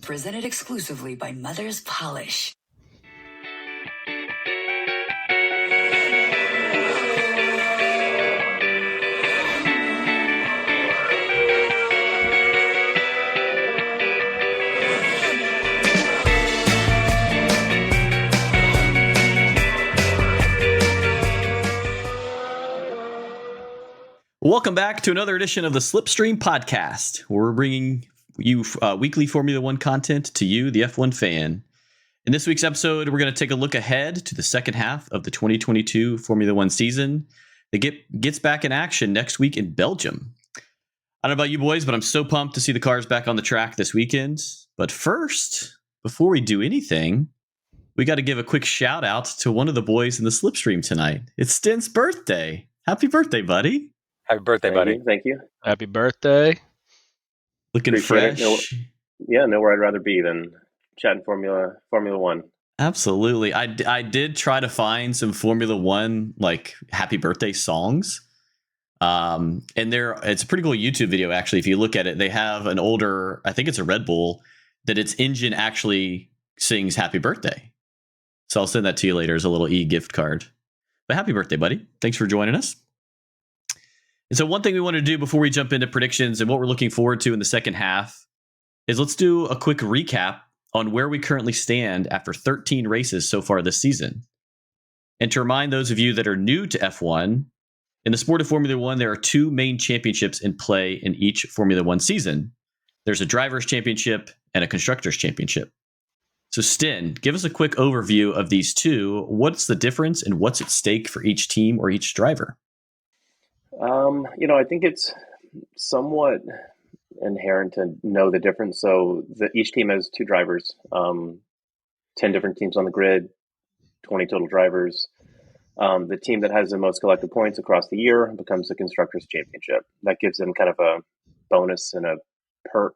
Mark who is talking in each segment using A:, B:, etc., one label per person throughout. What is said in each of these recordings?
A: Presented exclusively by Mother's Polish.
B: Welcome back to another edition of the Slipstream Podcast, where we're bringing you weekly Formula One content to you, the F1 fan. In this week's episode, we're going to take a look ahead to the second half of the 2022 Formula One season that gets back in action next week in Belgium. I don't know about you boys, but I'm so pumped to see the cars back on the track this weekend. But first, before we do anything, we got to give a quick shout out to one of the boys in the Slipstream tonight. It's Stin's birthday. Happy birthday, buddy.
C: Happy birthday, buddy.
D: Thank you.
E: Happy birthday.
B: Looking
D: Appreciate
B: fresh.
D: it. Nowhere I'd rather be than chatting Formula One.
B: Absolutely. I did try to find some Formula One, like, happy birthday songs. And it's a pretty cool YouTube video, actually. If you look at it, they have an older, I think it's a Red Bull, that its engine actually sings happy birthday. So I'll send that to you later as a little e-gift card. But happy birthday, buddy. Thanks for joining us. And so one thing we want to do before we jump into predictions and what we're looking forward to in the second half is let's do a quick recap on where we currently stand after 13 races so far this season. And to remind those of you that are new to F1, in the sport of Formula One, there are two main championships in play in each Formula One season. There's a Drivers' Championship and a Constructors' Championship. So Stin, give us a quick overview of these two. What's the difference and what's at stake for each team or each driver?
D: I think it's somewhat inherent to know the difference. So each team has two drivers, 10 different teams on the grid, 20 total drivers. The team that has the most collected points across the year becomes the Constructors Championship. That gives them kind of a bonus and a perk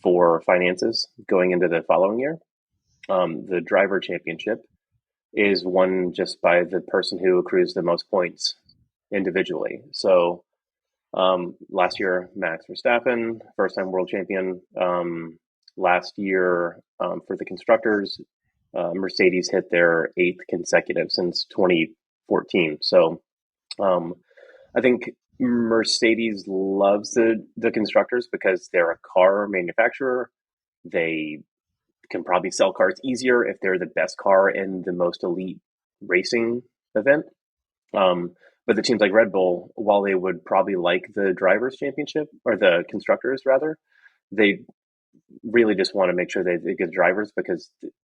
D: for finances going into the following year. The Driver Championship is won just by the person who accrues the most points individually. So last year, Max Verstappen, first-time world champion. Last year, for the constructors, Mercedes hit their 8th consecutive since 2014. So I think Mercedes loves the constructors because they're a car manufacturer. They can probably sell cars easier if they're the best car in the most elite racing event. But the teams like Red Bull, while they would probably like the Drivers' Championship, or the Constructors rather, they really just want to make sure they get drivers because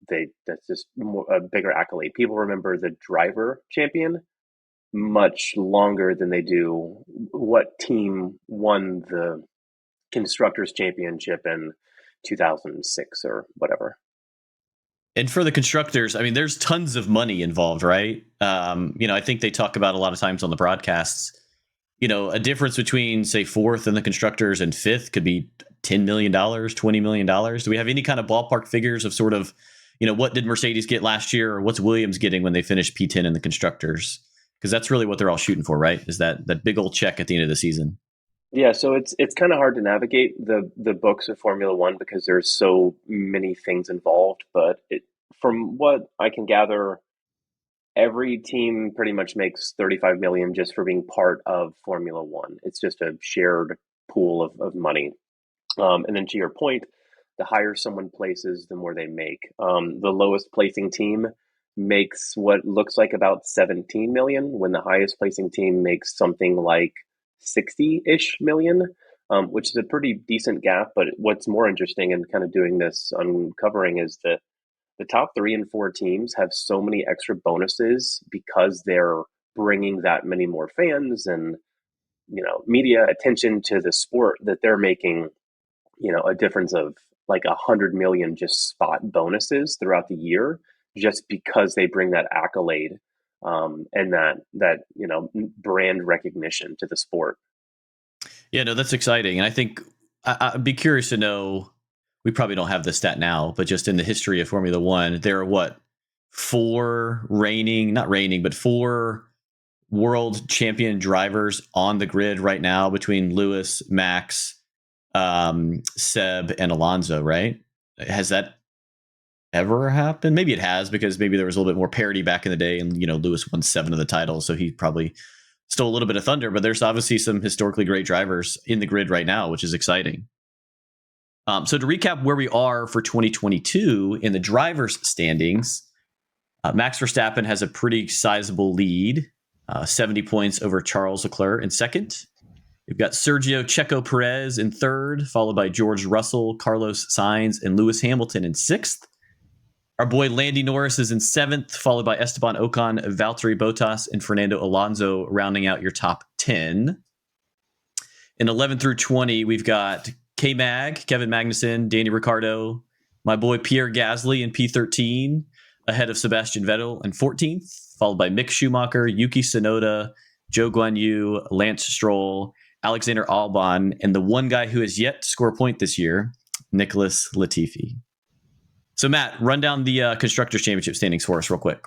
D: that's just a bigger accolade. People remember the driver champion much longer than they do what team won the Constructors' Championship in 2006 or whatever.
B: And for the constructors, I mean, there's tons of money involved, right? I think they talk about a lot of times on the broadcasts, a difference between, say, fourth and the constructors and fifth could be $10 million, $20 million. Do we have any kind of ballpark figures of sort of, what did Mercedes get last year or what's Williams getting when they finished P10 in the constructors? Because that's really what they're all shooting for, right? Is that big old check at the end of the season.
D: Yeah, so it's kind of hard to navigate the books of Formula One because there's so many things involved. But from what I can gather, every team pretty much makes $35 million just for being part of Formula One. It's just a shared pool of money. And then to your point, the higher someone places, the more they make. The lowest placing team makes what looks like about 17 million, when the highest placing team makes something like 60-ish million, which is a pretty decent gap. But what's more interesting in kind of doing this uncovering is that the top 3 and 4 teams have so many extra bonuses because they're bringing that many more fans and, media attention to the sport, that they're making, a difference of like 100 million just spot bonuses throughout the year, just because they bring that accolade and that brand recognition to the sport.
B: Yeah, no, that's exciting. And I think I'd be curious to know, we probably don't have the stat now, but just in the history of Formula One, there are four world champion drivers on the grid right now between Lewis, Max, Seb, and Alonso, right? Has that ever happened? Maybe it has, because maybe there was a little bit more parity back in the day, and Lewis won 7 of the titles, so he probably stole a little bit of thunder. But there's obviously some historically great drivers in the grid right now, which is exciting. So to recap where we are for 2022 in the drivers' standings, Max Verstappen has a pretty sizable lead, 70 points over Charles Leclerc in second. We've got Sergio Checo Perez in third, followed by George Russell, Carlos Sainz, and Lewis Hamilton in sixth. Our boy Landy Norris is in seventh, followed by Esteban Ocon, Valtteri Bottas, and Fernando Alonso, rounding out your top 10. In 11 through 20, we've got K-Mag, Kevin Magnussen, Danny Ricciardo, my boy Pierre Gasly in P13, ahead of Sebastian Vettel in 14th, followed by Mick Schumacher, Yuki Tsunoda, Joe Guan Yu, Lance Stroll, Alexander Albon, and the one guy who has yet to score a point this year, Nicholas Latifi. So, Matt, run down the Constructors Championship standings for us real quick.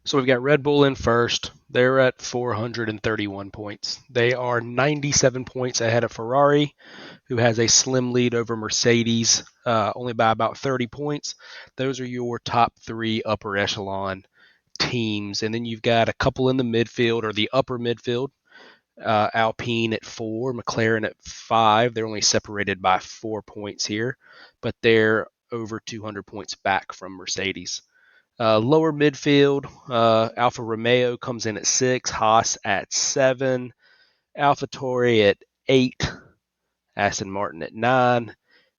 C: So we've got Red Bull in first. They're at 431 points. They are 97 points ahead of Ferrari, who has a slim lead over Mercedes, only by about 30 points. Those are your top 3 upper echelon teams. And then you've got a couple in the midfield, or the upper midfield. Alpine at 4, McLaren at 5. They're only separated by 4 points here, but they're over 200 points back from Mercedes. Lower midfield, Alfa Romeo comes in at 6, Haas at 7, AlphaTauri at 8, Aston Martin at 9,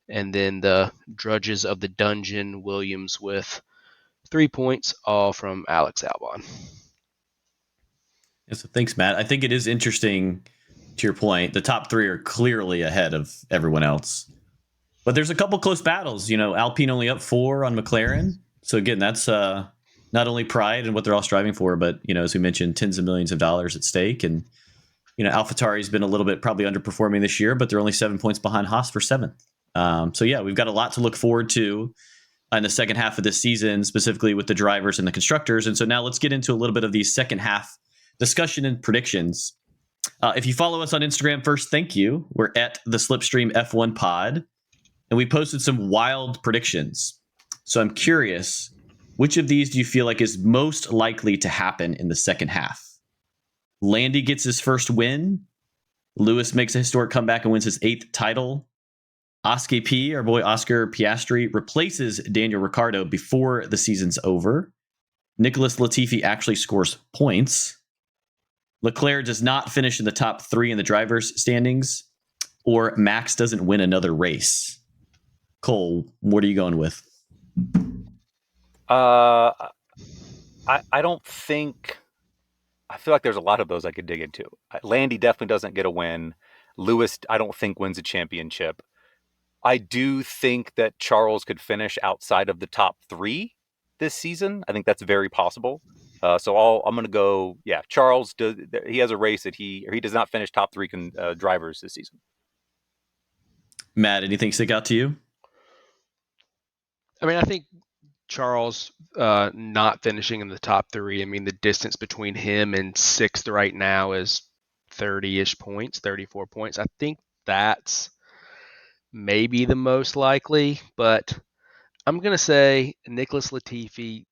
C: and then the drudges of the dungeon, Williams with 3 points, all from Alex Albon.
B: Yeah, so thanks, Matt. I think it is interesting, to your point, the top 3 are clearly ahead of everyone else. But there's a couple close battles. Alpine only up 4 on McLaren. So again, that's not only pride and what they're all striving for, but, as we mentioned, tens of millions of dollars at stake. And, AlphaTauri's been a little bit probably underperforming this year, but they're only 7 points behind Haas for 7th. So yeah, we've got a lot to look forward to in the second half of this season, specifically with the drivers and the constructors. And so now let's get into a little bit of the second half discussion and predictions. If you follow us on Instagram, first, thank you. We're at the Slipstream F1 Pod, and we posted some wild predictions. So I'm curious, which of these do you feel like is most likely to happen in the second half? Landy gets his first win. Lewis makes a historic comeback and wins his 8th title. Oscar P, our boy Oscar Piastri, replaces Daniel Ricciardo before the season's over. Nicholas Latifi actually scores points. Leclerc does not finish in the top 3 in the drivers' standings, or Max doesn't win another race. Cole, what are you going with?
E: I don't think. I feel like there's a lot of those I could dig into. Landy definitely doesn't get a win. Lewis, I don't think, wins a championship. I do think that Charles could finish outside of the top 3 this season. I think that's very possible. So I'm going to go. Yeah, Charles does. He has a race that he does not finish top 3 drivers this season.
B: Matt, anything stick out to you?
C: I mean, I think Charles not finishing in the top 3. I mean, the distance between him and 6th right now is 30-ish points, 34 points. I think that's maybe the most likely, but I'm going to say Nicholas Latifi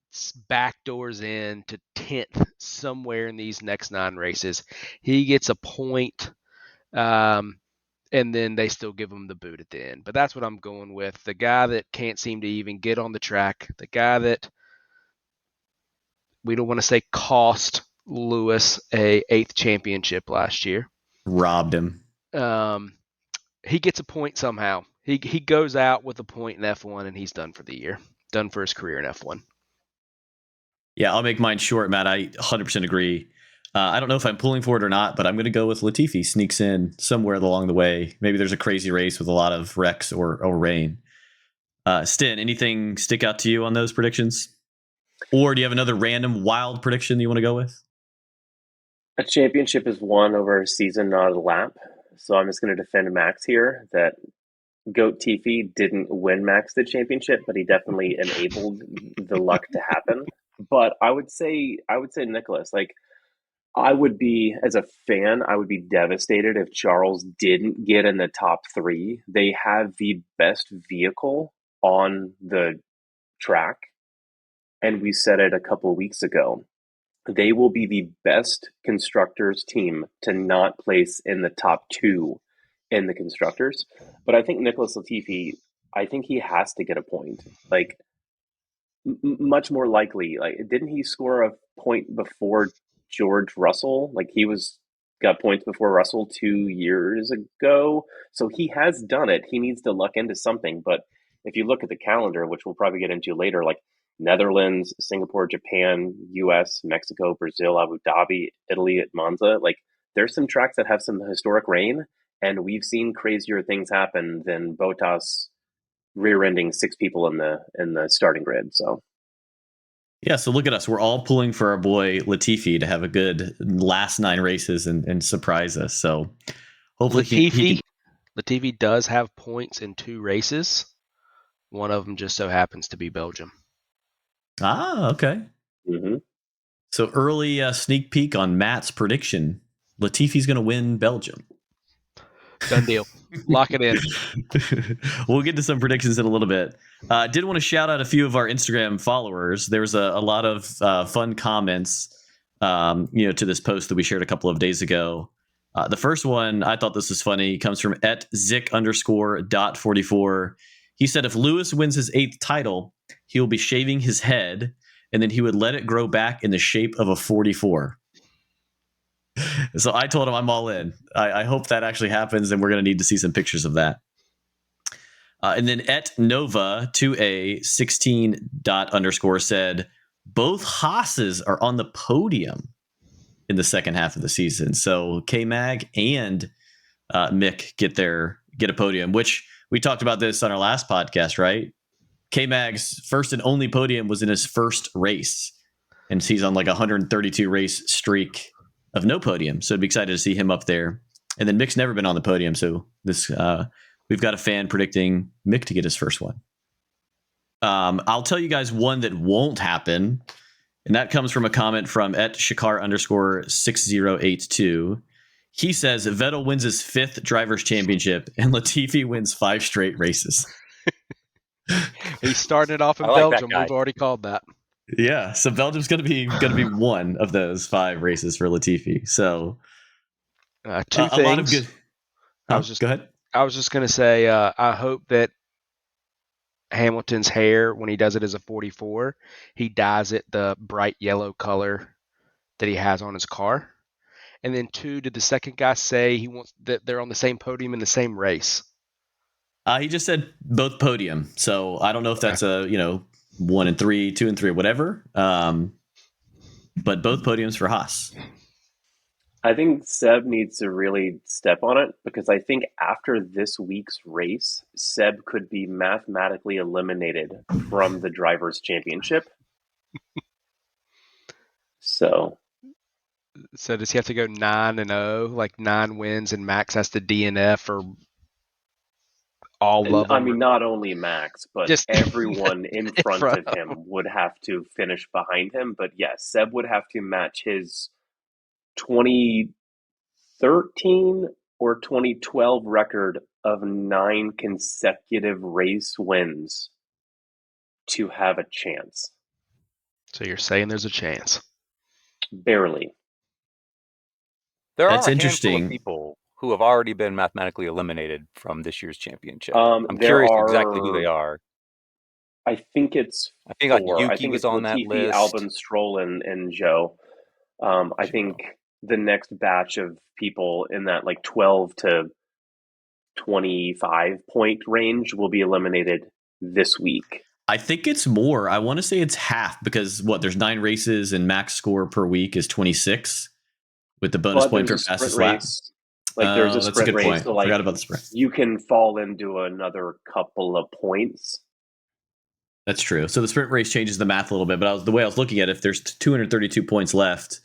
C: backdoors in to 10th somewhere in these next 9 races. He gets a point, and then they still give him the boot at the end. But that's what I'm going with. The guy that can't seem to even get on the track, the guy that we don't want to say cost Lewis a 8th championship last year.
B: Robbed him.
C: He gets a point somehow. He goes out with a point in F1, and he's done for the year. Done for his career in F1.
B: Yeah, I'll make mine short, Matt. I 100% agree. I don't know if I'm pulling for it or not, but I'm going to go with Latifi. Sneaks in somewhere along the way. Maybe there's a crazy race with a lot of wrecks or rain. Stin, anything stick out to you on those predictions? Or do you have another random wild prediction you want to go with?
D: A championship is won over a season, not a lap. So I'm just going to defend Max here that Goat Tiffy didn't win Max the championship, but he definitely enabled the luck to happen. But I would say Nicholas, like, I would be, as a fan, I would be devastated if Charles didn't get in the top 3. They have the best vehicle on the track, and we said it a couple of weeks ago, they will be the best constructors team to not place in the top 2 in the constructors. But I think Nicholas Latifi, I think he has to get a point. Like, much more likely. Like, didn't he score a point before George Russell? Like, he got points before Russell 2 years ago. So he has done it. He needs to luck into something. But if you look at the calendar, which we'll probably get into later, like Netherlands, Singapore, Japan, US, Mexico, Brazil, Abu Dhabi, Italy at Monza, like, there's some tracks that have some historic rain, and we've seen crazier things happen than Bottas rear-ending 6 people in the starting grid. So
B: Yeah, so look at us. We're all pulling for our boy Latifi to have a good last 9 races and surprise us. So hopefully
C: Latifi does have points in 2 races. One of them just so happens to be Belgium.
B: Okay.
D: Mm-hmm.
B: So early sneak peek on Matt's prediction. Latifi's going to win Belgium.
C: Done deal. Lock it in.
B: We'll get to some predictions in a little bit. Did want to shout out a few of our Instagram followers. There was a lot of fun comments, to this post that we shared a couple of days ago. The first one, I thought this was funny, comes from @Zick_.44. He said if Lewis wins his 8th title, he will be shaving his head, and then he would let it grow back in the shape of a 44. So I told him I'm all in. I hope that actually happens, and we're going to need to see some pictures of that. And then @Nova2A16. said both Haas's are on the podium in the second half of the season. So K-Mag and Mick get a podium, which we talked about this on our last podcast, right? K-Mag's first and only podium was in his first race, and he's on like a 132 race streak of no podium. So I'd be excited to see him up there. And then Mick's never been on the podium. So this we've got a fan predicting Mick to get his first one. I'll tell you guys one that won't happen. And that comes from a comment from @Shakar_6082. He says Vettel wins his 5th Drivers' Championship and Latifi wins 5 straight races.
C: He started off in
E: I like that
C: Belgium.
E: guy.
C: We've already called that.
B: Yeah, so Belgium's going to be one of those 5 races for Latifi. So
C: 2 things.
B: A lot of good.
C: Go ahead. I was just going to say I hope that Hamilton's hair, when he does it as a 44, he dyes it the bright yellow color that he has on his car. And then 2, did the second guy say he wants that they're on the same podium in the same race?
B: He just said both podium. So I don't know if that's 1 and 3, 2 and 3, whatever. But both podiums for Haas.
D: I think Seb needs to really step on it, because I think after this week's race, Seb could be mathematically eliminated from the Drivers' Championship. So
C: does he have to go 9-0, like 9 wins, and Max has to DNF or all of them?
D: I mean, not only Max, but
C: Just
D: everyone in front of him would have to finish behind him. But yes, Seb would have to match his 2013 or 2012 record of 9 consecutive race wins to have a chance.
C: So you're saying there's a chance?
D: Barely.
E: There
B: That's
E: are a
B: interesting.
E: handful of people who have already been mathematically eliminated from this year's championship.
D: I'm
E: curious exactly who they are.
D: I think it's
E: 4. Like Yuki was on that list.
D: Albon, Stroll, and Joe. I think the next batch of people in that like 12 to 25 point range will be eliminated this week.
B: I think it's more. I want to say it's half, because there's 9 races and max score per week is 26 with the bonus point for fastest lap.
D: Like there's a
B: that's
D: sprint
B: a good
D: race,
B: point.
D: so like
B: Forgot about the sprint.
D: you can fall into another couple of points.
B: That's true. So the sprint race changes the math a little bit, but the way I was looking at it, if there's 232 points left,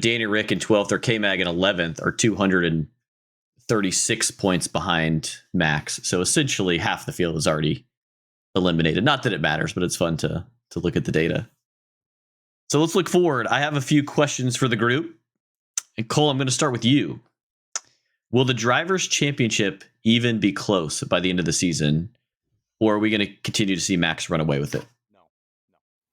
B: Danny Rick in 12th or K-Mag in 11th are 236 points behind Max. So essentially half the field is already eliminated. Not that it matters, but it's fun to look at the data. So let's look forward. I have a few questions for the group. And Cole, I'm going to start with you. Will the Drivers' Championship even be close by the end of the season? or are we going to continue to see Max run away with it?
E: No.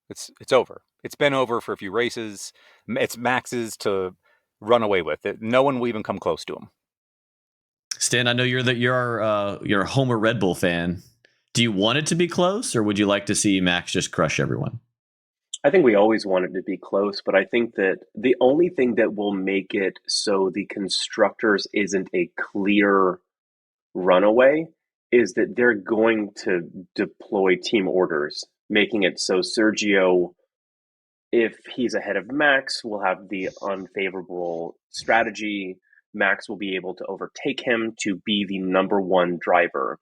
E: It's over. It's been over for a few races. It's Max's to run away with it. No one will even come close to him.
B: Stan, I know you're a Homer Red Bull fan. Do you want it to be close, or would you like to see Max just crush everyone?
D: I think we always want it to be close, but I think that the only thing that will make it so the constructors isn't a clear runaway is that they're going to deploy team orders, making it so Sergio, if he's ahead of Max, will have the unfavorable strategy. Max will be able to overtake him to be the number one driver.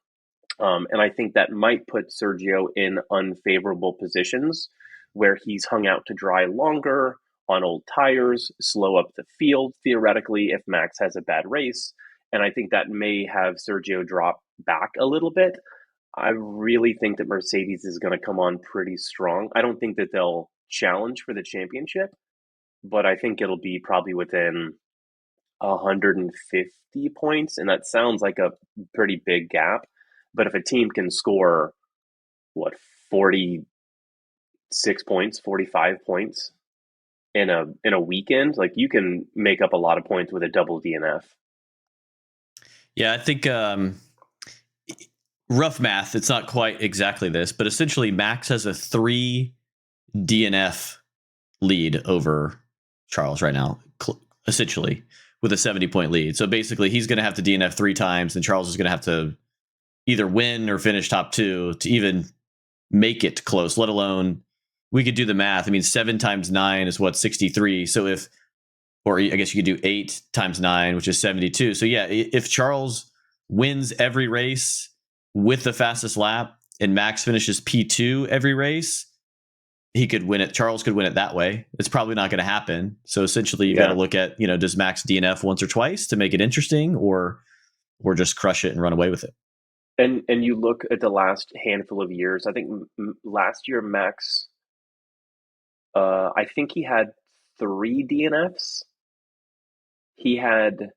D: And I think that might put Sergio in unfavorable positions where he's hung out to dry longer on old tires, slow up the field, theoretically, if Max has a bad race. And I think that may have Sergio drop back a little bit. I really think that Mercedes is going to come on pretty strong. I don't think that they'll challenge for the championship, but I think it'll be probably within 150 points. And that sounds like a pretty big gap. But if a team can score, 46 points, 45 points in a weekend, like you can make up a lot of points with a double DNF.
B: Yeah, I think rough math, it's not quite exactly this, but essentially Max has a 3 DNF lead over Charles right now, essentially, with a 70-point lead. So basically he's going to have to DNF 3 times, and Charles is going to have to either win or finish top 2 to even make it close, let alone we could do the math. I mean, 7 times 9 is 63. So or I guess you could do 8 times 9, which is 72. So yeah, if Charles wins every race with the fastest lap and Max finishes P2 every race, he could win it. Charles could win it that way. It's probably not going to happen. So essentially you got to look at, does Max DNF once or twice to make it interesting, or just crush it and run away with it?
D: And you look at the last handful of years, I think last year Max, I think he had 3 DNFs. He had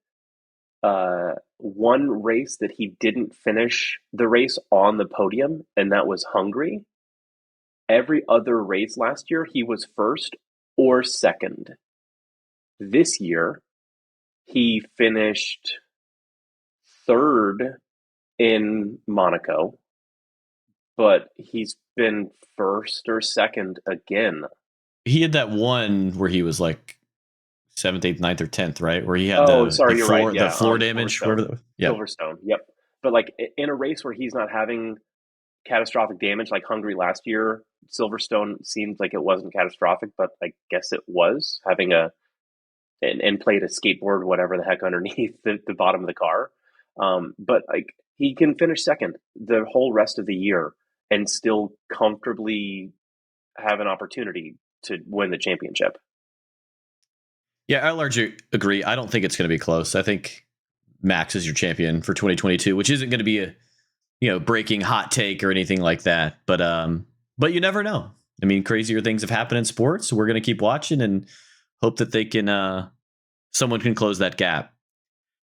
D: one race that he didn't finish the race on the podium, and that was Hungary. Every other race last year, he was first or second. This year, he finished third in Monaco, but he's been first or second again.
B: He had that one where he was like 7th, 8th, 9th, or 10th, right? Where he had
D: you're right.
B: The floor damage.
D: Silverstone. Yep. But like in a race where he's not having catastrophic damage, like Hungary last year, Silverstone seemed like it wasn't catastrophic, but I guess it was, having and played a skateboard, whatever the heck, underneath the bottom of the car. But like he can finish second the whole rest of the year and still comfortably have an opportunity to win the championship.
B: Yeah, I largely agree. I don't think it's going to be close. I think Max is your champion for 2022, which isn't going to be a breaking hot take or anything like that. But you never know. I mean, crazier things have happened in sports. So we're going to keep watching and hope that they can someone can close that gap.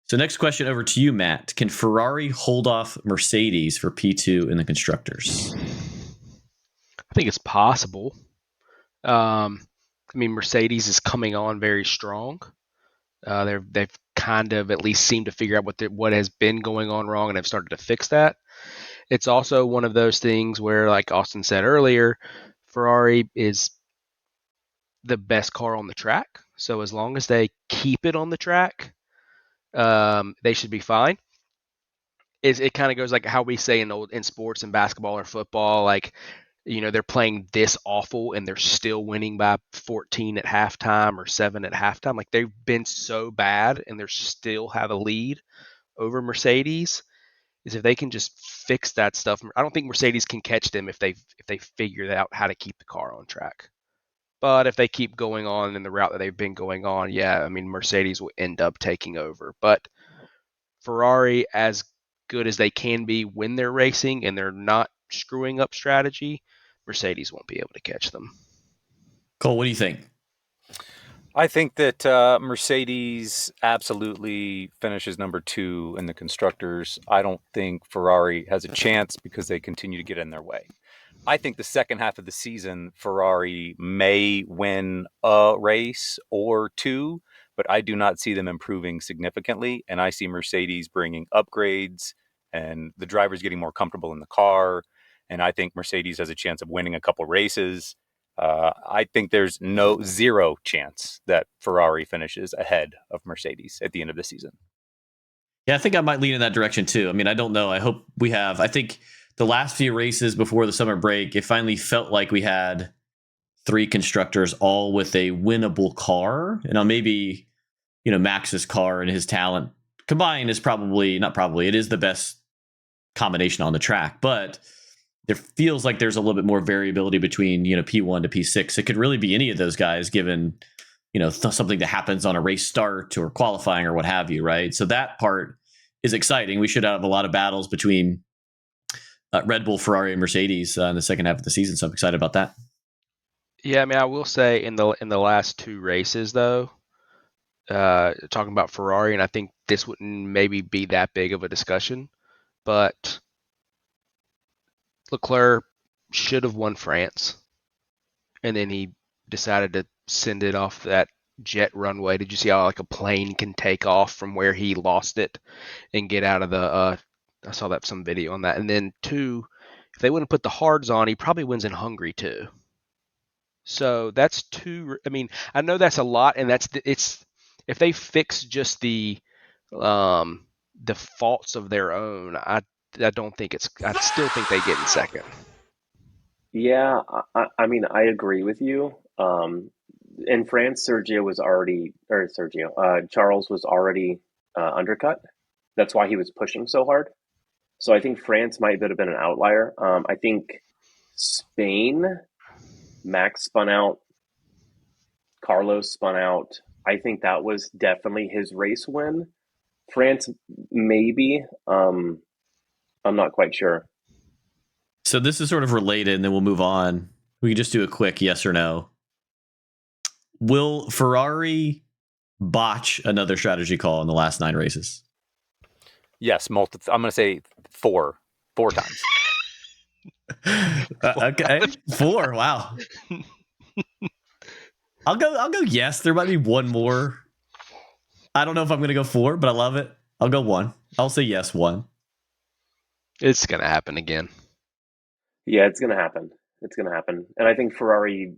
B: So next question over to you, Matt. Can Ferrari hold off Mercedes for P2 in the constructors?
C: I think it's possible. I mean, Mercedes is coming on very strong. They've kind of at least seemed to figure out what has been going on wrong, and have started to fix that. It's also one of those things where, like Austin said earlier, Ferrari is the best car on the track. So as long as they keep it on the track, they should be fine. It kind of goes like how we say in sports and basketball or football, like, they're playing this awful and they're still winning by 14 at halftime or 7 at halftime. Like, they've been so bad and they still have a lead over Mercedes. Is if they can just fix that stuff. I don't think Mercedes can catch them if they figure out how to keep the car on track. But if they keep going on in the route that they've been going on, yeah, I mean, Mercedes will end up taking over. But Ferrari, as good as they can be when they're racing and they're not screwing up strategy, Mercedes won't be able to catch them.
B: Cole, what do you think?
E: I think that Mercedes absolutely finishes number 2 in the constructors. I don't think Ferrari has a chance because they continue to get in their way. I think the second half of the season, Ferrari may win a race or two, but I do not see them improving significantly. And I see Mercedes bringing upgrades and the drivers getting more comfortable in the car. And I think Mercedes has a chance of winning a couple races. I think there's zero chance that Ferrari finishes ahead of Mercedes at the end of the season.
B: Yeah, I think I might lean in that direction too. I mean, I don't know. I hope we have. I think the last few races before the summer break, it finally felt like we had 3 constructors all with a winnable car. And maybe, Max's car and his talent combined is probably, not probably, it is the best combination on the track. But there feels like there's a little bit more variability between, P1 to P6. It could really be any of those guys given, something that happens on a race start or qualifying or what have you, right? So that part is exciting. We should have a lot of battles between Red Bull, Ferrari, and Mercedes in the second half of the season. So I'm excited about that.
C: Yeah, I mean, I will say in the last 2 races though, talking about Ferrari, and I think this wouldn't maybe be that big of a discussion, but Leclerc should have won France, and then he decided to send it off that jet runway. Did you see how like a plane can take off from where he lost it and get out of the? I saw that some video on that. And then 2, if they wouldn't put the hards on, he probably wins in Hungary too. So that's 2. I mean, I know that's a lot, and it's if they fix just the faults of their own, I don't think it's. I still think they get in second.
D: Yeah, I mean, I agree with you. In France, Charles was already undercut. That's why he was pushing so hard. So I think France might have been an outlier. I think Spain, Max spun out, Carlos spun out. I think that was definitely his race win. France, maybe. I'm not quite sure.
B: So this is sort of related, and then we'll move on. We can just do a quick yes or no. Will Ferrari botch another strategy call in the last 9 races?
E: Yes, I'm going to say 4 times.
B: Okay, 4. Wow. I'll go yes. There might be one more. I don't know if I'm going to go 4, but I love it. I'll go 1. I'll say yes, 1.
C: It's gonna happen again.
D: Yeah, it's going to happen. It's going to happen. And I think Ferrari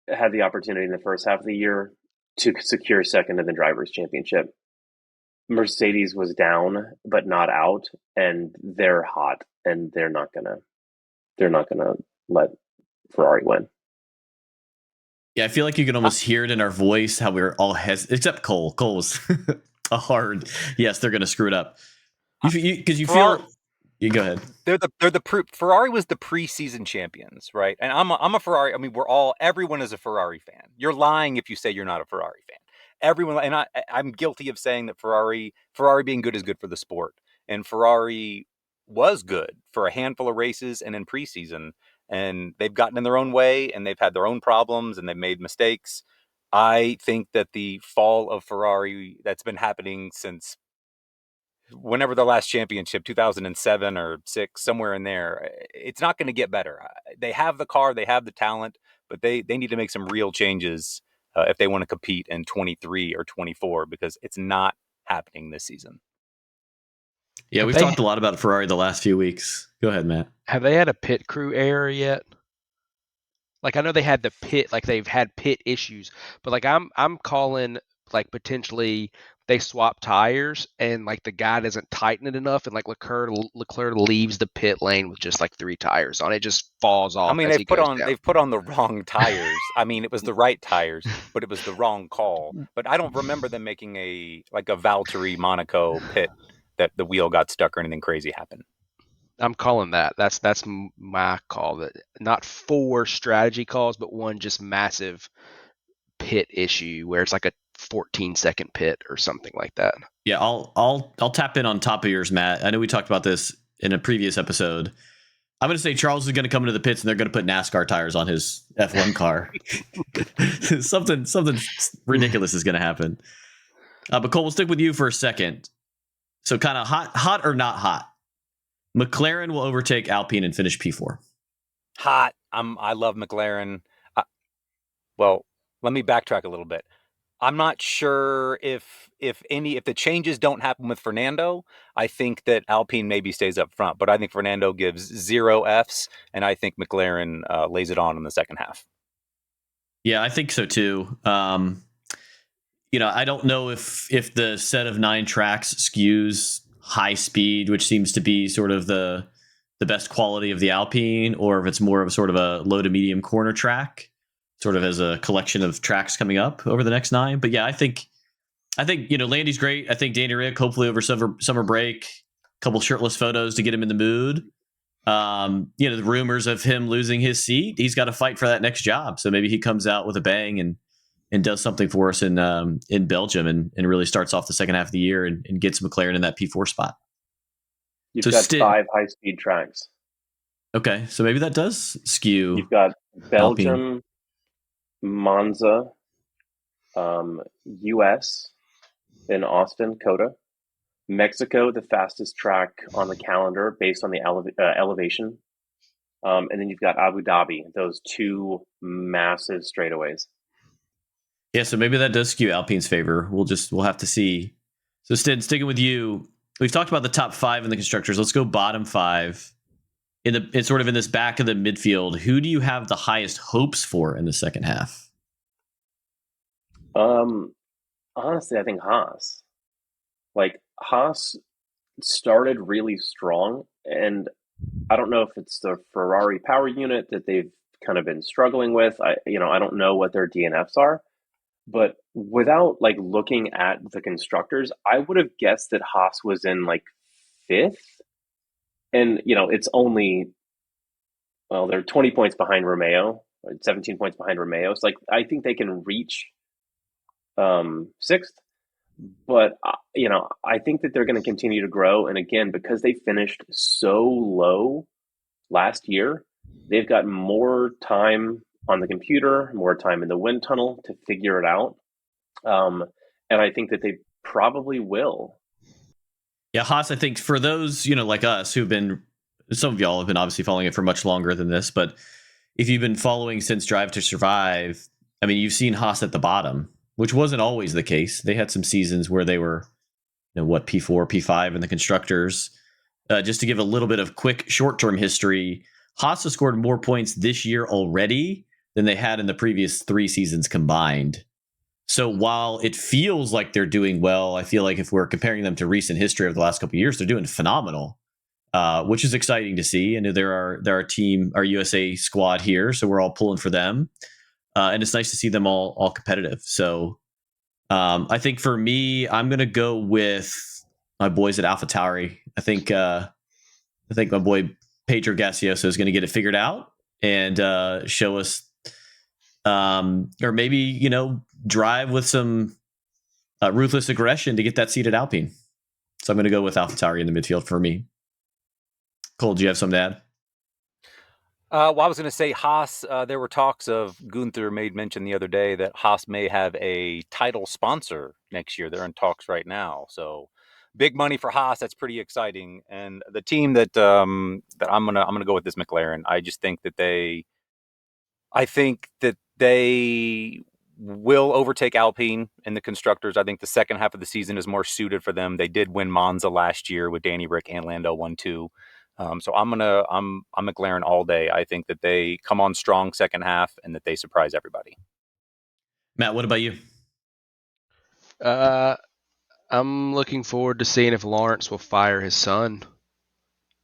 D: had the opportunity in the first half of the year to secure second in the Drivers' Championship. Mercedes was down but not out, and they're hot, and they're not gonna let Ferrari win.
B: Yeah, I feel like you can almost hear it in our voice how we're all except Cole. Cole's a hard yes. They're going to screw it up because you feel. You go ahead.
E: Ferrari was the preseason champions, right? And I'm a Ferrari. I mean, everyone is a Ferrari fan. You're lying if you say you're not a Ferrari fan. Everyone, and I'm guilty of saying that Ferrari being good is good for the sport. And Ferrari was good for a handful of races and in preseason, and they've gotten in their own way and they've had their own problems and they've made mistakes. I think that the fall of Ferrari that's been happening since whenever the last championship, 2007 or 6, somewhere in there, it's not going to get better. They have the car, they have the talent, but they need to make some real changes if they want to compete in 23 or 24, because it's not happening this season.
B: Yeah, we've talked a lot about Ferrari the last few weeks. Go ahead, Matt.
C: Have they had a pit crew error yet? Like, I know they had the pit, like they've had pit issues, but like I'm calling like potentially they swap tires and like the guy doesn't tighten it enough, and like Leclerc leaves the pit lane with just like 3 tires on it, just falls off.
E: I mean, they've put on the wrong tires. I mean, it was the right tires, but it was the wrong call. But I don't remember them making a Valtteri Monaco pit that the wheel got stuck or anything crazy happened.
C: I'm calling that. That's my call. That not 4 strategy calls, but one just massive pit issue where it's like a 14-second pit or something like that.
B: Yeah, I'll tap in on top of yours, Matt. I know we talked about this in a previous episode. I'm going to say Charles is going to come into the pits and they're going to put NASCAR tires on his F1 car. something ridiculous is going to happen. But Cole, we'll stick with you for a second. So kind of hot or not hot. McLaren will overtake Alpine and finish P4.
E: Hot. I love McLaren. Well, let me backtrack a little bit. I'm not sure if the changes don't happen with Fernando, I think that Alpine maybe stays up front. But I think Fernando gives 0 Fs, and I think McLaren lays it on in the second half.
B: Yeah, I think so too. I don't know if the set of 9 tracks skews high speed, which seems to be sort of the best quality of the Alpine, or if it's more of a sort of a low to medium corner track, sort of as a collection of tracks coming up over the next 9. But yeah, I think Landy's great. I think Danny Rick, hopefully over summer break, a couple shirtless photos to get him in the mood. The rumors of him losing his seat, he's got to fight for that next job. So maybe he comes out with a bang and does something for us in Belgium and really starts off the second half of the year and gets McLaren in that P4 spot.
D: You've got 5 high-speed tracks.
B: Okay, so maybe that does skew.
D: You've got Belgium,
B: Alpine.
D: Monza, U.S. in Austin, COTA, Mexico, the fastest track on the calendar based on the elevation, and then you've got Abu Dhabi. Those 2 massive straightaways.
B: Yeah, so maybe that does skew Alpine's favor. We'll have to see. So, Sid, sticking with you, we've talked about the top 5 in the constructors. Let's go bottom 5. It's sort of in this back of the midfield. Who do you have the highest hopes for in the second half?
D: Honestly, I think Haas. Haas started really strong, and I don't know if it's the Ferrari power unit that they've kind of been struggling with. I don't know what their DNFs are. But without looking at the constructors, I would have guessed that Haas was in 5th. And, it's only, they're 20 points behind Romeo, 17 points behind Romeo. So I think they can reach 6th. But, I think that they're going to continue to grow. And again, because they finished so low last year, they've got more time on the computer, more time in the wind tunnel to figure it out. And I think that they probably will.
B: Yeah, Haas, I think for those, like us who've been, some of y'all have been obviously following it for much longer than this, but if you've been following since Drive to Survive, I mean, you've seen Haas at the bottom, which wasn't always the case. They had some seasons where they were, P4, P5 in the constructors. Just to give a little bit of quick short-term history, Haas has scored more points this year already than they had in the previous 3 seasons combined. So while it feels like they're doing well, I feel like if we're comparing them to recent history of the last couple of years, they're doing phenomenal, which is exciting to see. And there are our USA squad here, so we're all pulling for them, and it's nice to see them all competitive. So I think for me, I'm going to go with my boys at AlphaTauri. I think my boy Pedro Gasioso is going to get it figured out and show us, or maybe drive with some ruthless aggression to get that seat at Alpine. So I'm going to go with AlphaTauri in the midfield for me. Cole, do you have something to add?
E: Well, I was going to say Haas. There were talks of, Gunther made mention the other day that Haas may have a title sponsor next year. They're in talks right now, so big money for Haas. That's pretty exciting. And the team that I'm gonna go with is McLaren. I just think that they will overtake Alpine in the constructors. I think the second half of the season is more suited for them. They did win Monza last year with Danny Rick and Lando 1-2. So I'm McLaren all day. I think that they come on strong second half and that they surprise everybody.
B: Matt, what about you?
C: I'm looking forward to seeing if Lawrence will fire his son.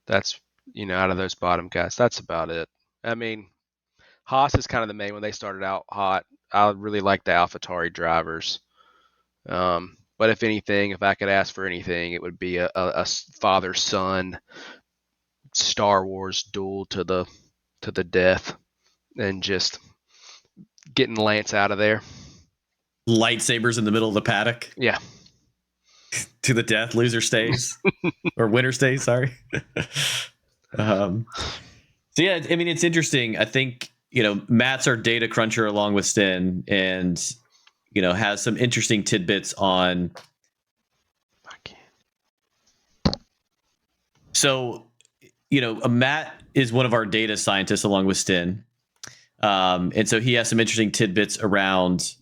C: That's, out of those bottom guys. That's about it. I mean, Haas is kind of the main when they started out hot. I really like the AlphaTauri drivers. But if I could ask for anything, it would be a father-son Star Wars duel to the death, and just getting Lance out of there.
B: Lightsabers in the middle of the paddock.
C: Yeah.
B: To the death, loser stays or winner stays. Sorry. So yeah, I mean, it's interesting. I think, Matt's our data cruncher along with Sten, and has some interesting tidbits on.
C: I can't.
B: So, Matt is one of our data scientists along with Sten, and so he has some interesting tidbits around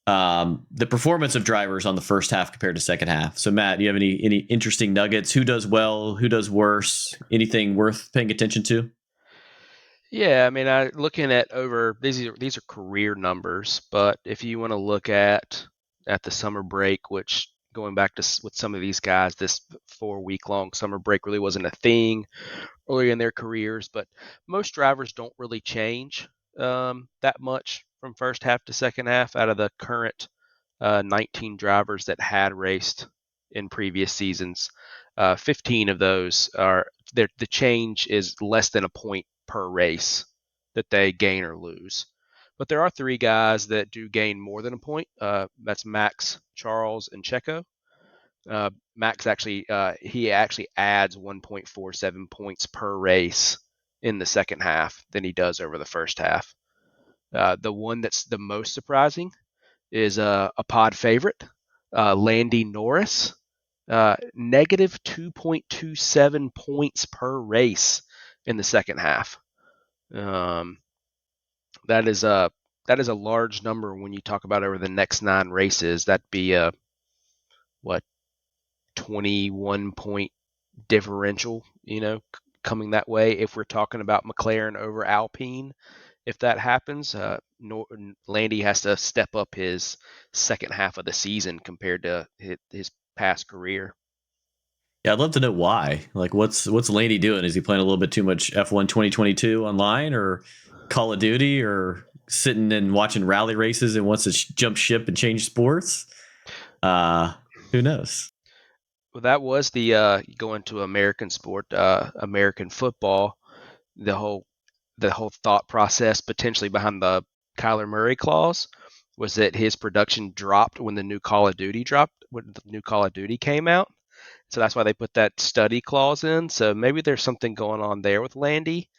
B: the performance of drivers on the first half compared to second half. So, Matt, do you have any interesting nuggets? Who does well? Who does worse? Anything worth paying attention to?
C: Yeah, I mean, looking at over these are career numbers, but if you want to look at the summer break, which going back to with some of these guys, this 4 week long summer break really wasn't a thing early in their careers, but most drivers don't really change that much from first half to second half out of the current 19 drivers that had raced in previous seasons. 15 of those are the change is less than a point per race that they gain or lose. But there are three guys that do gain more than a point. That's Max, Charles, and Checo. Max actually he actually adds 1.47 points per race in the second half than he does over the first half. The one that's the most surprising is a pod favorite, Landy Norris, negative 2.27 points per race in the second half. Um, that is a large number when you talk about over the next 9 races. That'd be a what 21 point differential, coming that way. If we're talking about McLaren over Alpine, if that happens, Landy has to step up his second half of the season compared to his past career.
B: Yeah, I'd love to know why. Like, what's Laney doing? Is he playing a little bit too much F1 2022 online, or Call of Duty, or sitting and watching rally races and wants to jump ship and change sports? Who knows?
C: Well, that was the going to American sport, American football. The whole thought process potentially behind the Kyler Murray clause was that his production dropped when the new Call of Duty came out. So that's why they put that study clause in. So maybe there's something going on there with Landy.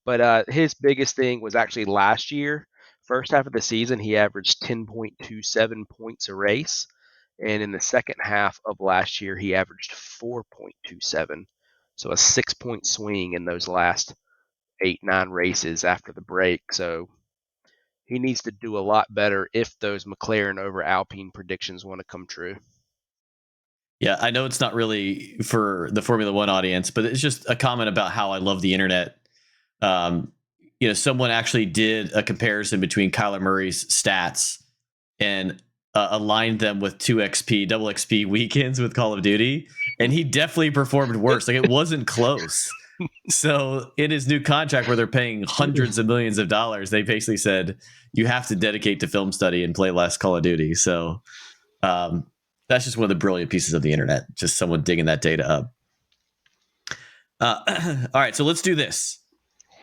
C: But his biggest thing was actually last year. First half of the season, he averaged 10.27 points a race. And in the second half of last year, he averaged 4.27. So a 6 point swing in those last 8, 9 races after the break. So he needs to do a lot better if those McLaren over Alpine predictions want to come true.
B: Yeah, I know it's not really for the Formula One audience, but it's just a comment about how I love the internet. Someone actually did a comparison between Kyler Murray's stats and aligned them with 2XP, double XP weekends with Call of Duty, and he definitely performed worse. Like, it wasn't close. So in his new contract where they're paying hundreds of millions of dollars, they basically said you have to dedicate to film study and play less Call of Duty. So that's just one of the brilliant pieces of the internet, just someone digging that data up. All right, so let's do this.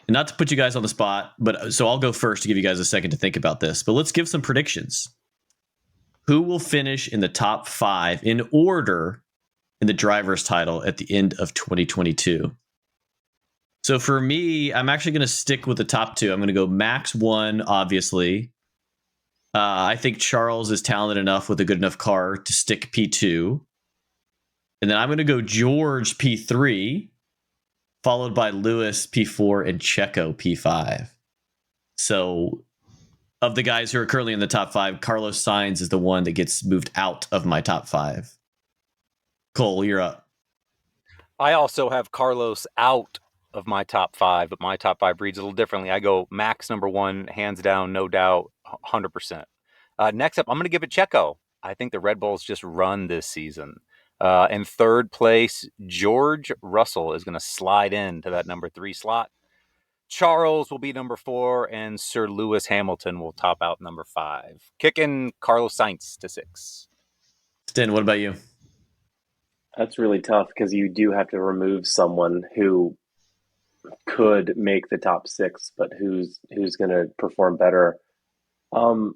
B: And not to put you guys on the spot, but so I'll go first to give you guys a second to think about this. But let's give some predictions. Who will finish in the top 5 in order in the driver's title at the end of 2022? So for me, I'm actually going to stick with the top 2. I'm going to go Max 1, obviously. I think Charles is talented enough with a good enough car to stick P2. And then I'm going to go George P3, followed by Lewis P4 and Checo P5. So of the guys who are currently in the top 5, Carlos Sainz is the one that gets moved out of my top 5. Cole, you're up.
E: I also have Carlos out of my top 5, but my top 5 reads a little differently. I go Max number 1, hands down, no doubt, 100%. Next up, I'm going to give it Checo. I think the Red Bulls just run this season. In third place, George Russell is going to slide into that number 3 slot. Charles will be number 4, and Sir Lewis Hamilton will top out number 5, kicking Carlos Sainz to 6.
B: Sten, what about you?
D: That's really tough because you do have to remove someone who could make the top 6, but who's going to perform better. Again,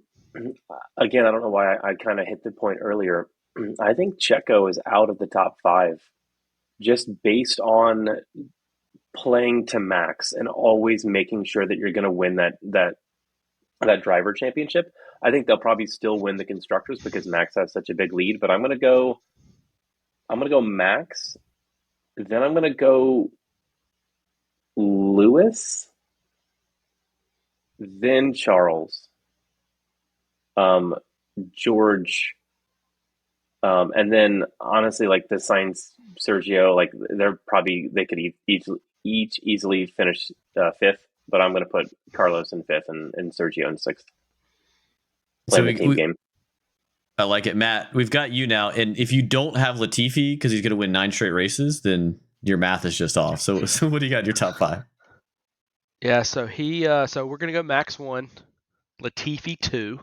D: I don't know why I kind of hit the point earlier. I think Checo is out of the top 5 just based on playing to max and always making sure that you're going to win that driver championship. I think they'll probably still win the constructors because Max has such a big lead. But I'm gonna go Max. Then I'm gonna go Lewis. Then Charles. George. And then honestly, like the Sainz, Sergio, like they could each easily finish fifth. But I'm gonna put Carlos in fifth and Sergio in sixth. Playing the team game.
B: I like it, Matt. We've got you now, and if you don't have Latifi because he's going to win 9 straight races, then your math is just off. So what do you got in your top 5?
C: Yeah, so we're gonna go Max 1, Latifi 2.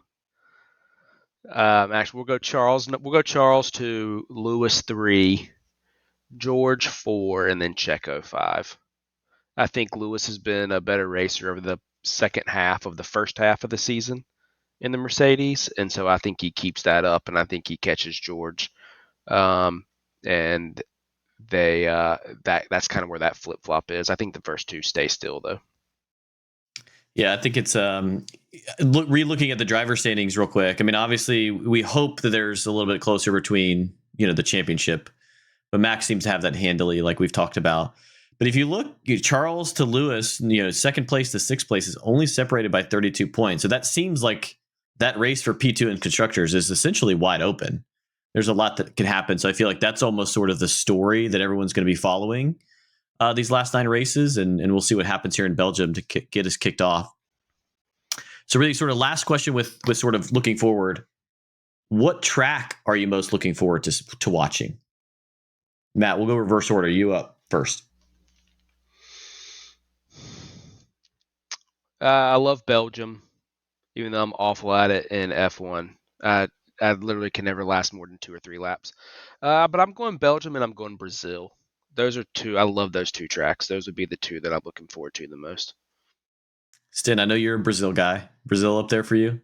C: Actually, we'll go Charles 2, Lewis 3, George 4, and then Checo 5. I think Lewis has been a better racer over the second half of the first half of the season in the Mercedes, and so I think he keeps that up, and I think he catches George, and that's kind of where that flip flop is. I think the first two stay still though.
B: Yeah, I think it's re-looking at the driver standings real quick. I mean, obviously, we hope that there's a little bit closer between the championship, but Max seems to have that handily, like we've talked about. But if you look, Charles to Lewis, second place to sixth place is only separated by 32 points. So that seems like that race for P2 and constructors is essentially wide open. There's a lot that can happen. So I feel like that's almost sort of the story that everyone's going to be following these last 9 races. And we'll see what happens here in Belgium to get us kicked off. So really sort of last question with sort of looking forward. What track are you most looking forward to watching? Matt, we'll go reverse order. You up first.
C: I love Belgium, even though I'm awful at it in F1. I literally can never last more than 2 or 3 laps. But I'm going Belgium and I'm going Brazil. Those are 2. I love those 2 tracks. Those would be the 2 that I'm looking forward to the most.
B: Stin, I know you're a Brazil guy. Brazil up there for you?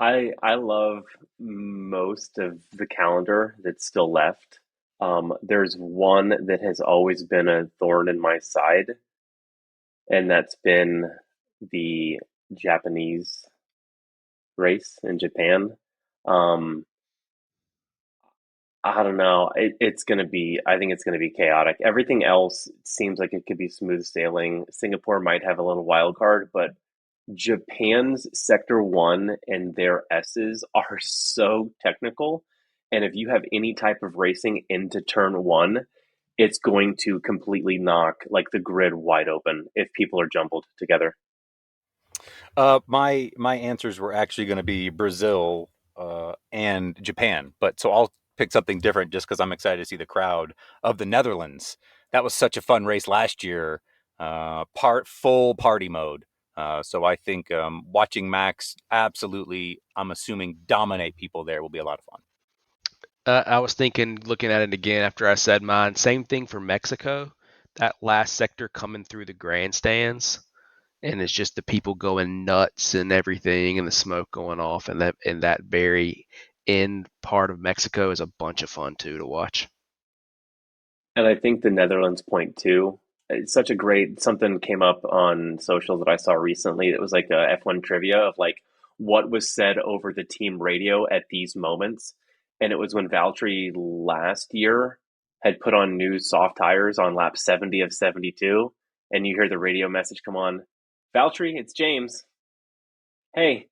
D: I love most of the calendar that's still left. There's one that has always been a thorn in my side, and that's been the Japanese race in Japan. I don't know. I think it's going to be chaotic. Everything else seems like it could be smooth sailing. Singapore might have a little wild card, but Japan's Sector 1 and their S's are so technical. And if you have any type of racing into turn 1, it's going to completely knock like the grid wide open if people are jumbled together.
E: My answers were actually going to be Brazil and Japan, but so I'll pick something different just because I'm excited to see the crowd of the Netherlands. That was such a fun race last year, full party mode. So I think watching Max absolutely, I'm assuming, dominate people there will be a lot of fun.
C: I was thinking, looking at it again after I said mine, same thing for Mexico. That last sector coming through the grandstands, and it's just the people going nuts and everything, and the smoke going off, and that very end part of Mexico is a bunch of fun too to watch.
D: And I think the Netherlands point too. It's such a great something came up on socials that I saw recently. It was like a F1 trivia of like what was said over the team radio at these moments. And it was when Valtteri last year had put on new soft tires on lap 70 of 72. And you hear the radio message come on, Valtteri, it's James. Hey,